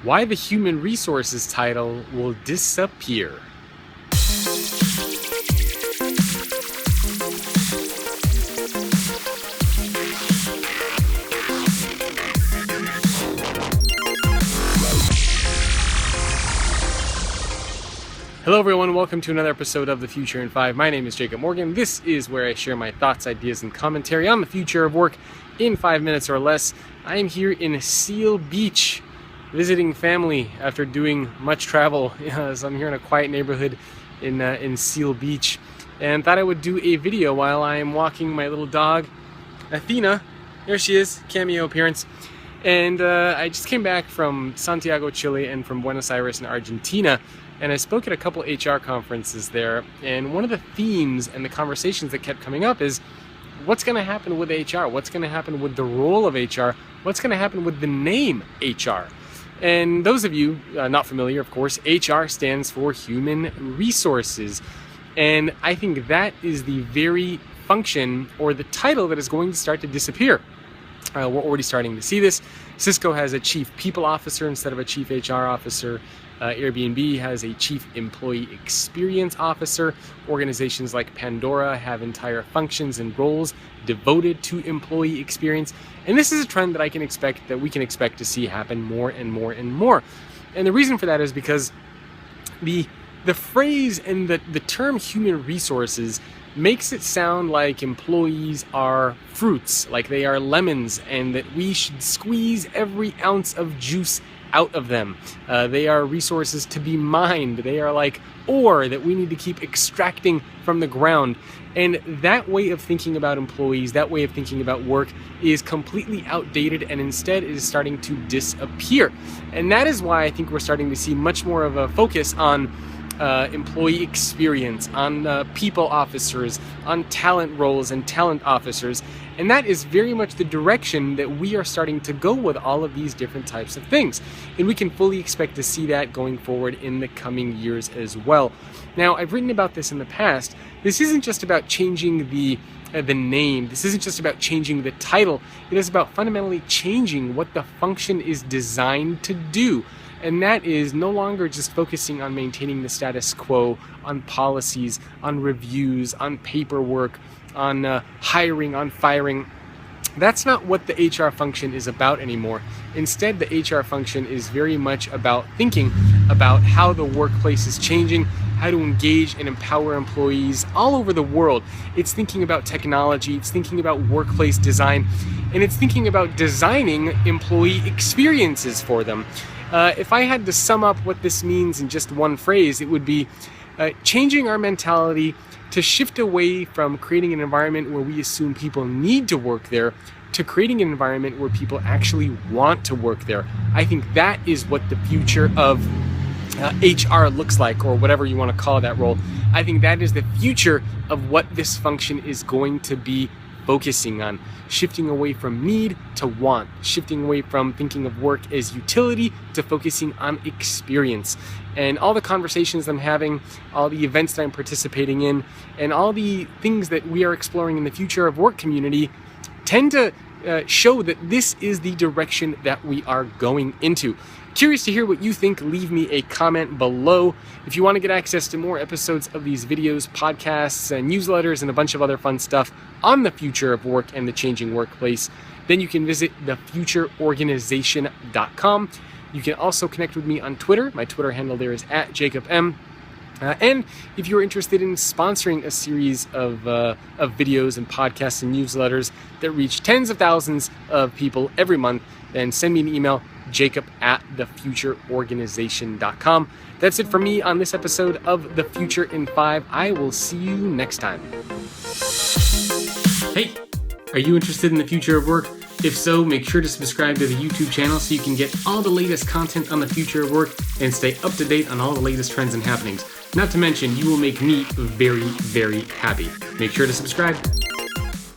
why the human resources title will disappear. Hello everyone, welcome to another episode of The Future in 5. My name is Jacob Morgan. This is where I share my thoughts, ideas, and commentary on the future of work in 5 minutes or less. I am here in Seal Beach, visiting family after doing much travel. So I'm here in a quiet neighborhood in Seal Beach, and thought I would do a video while I am walking my little dog, Athena. There she is, cameo appearance. And I just came back from Santiago, Chile, and from Buenos Aires in Argentina. And I spoke at a couple HR conferences there, and one of the themes and the conversations that kept coming up is what's going to happen with HR? What's going to happen with the role of HR? What's going to happen with the name HR? And those of you not familiar, of course, HR stands for Human Resources. And I think that is the very function or the title that is going to start to disappear. We're already starting to see this. Cisco has a chief people officer instead of a chief HR officer. Airbnb has a chief employee experience officer. Organizations like Pandora have entire functions and roles devoted to employee experience. And this is a trend that we can expect to see happen more and more and more. And the reason for that is because the phrase and the term human resources makes it sound like employees are fruits, like they are lemons, and that we should squeeze every ounce of juice out of them. They are resources to be mined. They are like ore that we need to keep extracting from the ground. And that way of thinking about employees, that way of thinking about work is completely outdated, and instead is starting to disappear. And that is why I think we're starting to see much more of a focus on employee experience, on people officers, on talent roles and talent officers. And that is very much the direction that we are starting to go with all of these different types of things. And we can fully expect to see that going forward in the coming years as well. Now, I've written about this in the past. This isn't just about changing the name. This isn't just about changing the title. It is about fundamentally changing what the function is designed to do. And that is no longer just focusing on maintaining the status quo, on policies, on reviews, on paperwork, on hiring, on firing. That's not what the HR function is about anymore. Instead, the HR function is very much about thinking about how the workplace is changing, how to engage and empower employees all over the world. It's thinking about technology, it's thinking about workplace design, and it's thinking about designing employee experiences for them. If I had to sum up what this means in just one phrase, it would be changing our mentality to shift away from creating an environment where we assume people need to work there to creating an environment where people actually want to work there. I think that is what the future of HR looks like, or whatever you want to call that role. I think that is the future of what this function is going to be focusing on, shifting away from need to want, shifting away from thinking of work as utility to focusing on experience. And all the conversations I'm having, all the events that I'm participating in, and all the things that we are exploring in the future of work community tend to show that this is the direction that we are going into. Curious to hear what you think. Leave me a comment below. If you want to get access to more episodes of these videos, podcasts, and newsletters, and a bunch of other fun stuff on the future of work and the changing workplace, then you can visit thefutureorganization.com. You can also connect with me on Twitter. My Twitter handle there is @JacobM. And if you're interested in sponsoring a series of videos and podcasts and newsletters that reach tens of thousands of people every month, then send me an email, jacob@thefutureorganization.com. That's it for me on this episode of The Future in 5. I will see you next time. Hey, are you interested in the future of work? If so, make sure to subscribe to the YouTube channel so you can get all the latest content on the future of work and stay up to date on all the latest trends and happenings. Not to mention, you will make me very, very happy. Make sure to subscribe.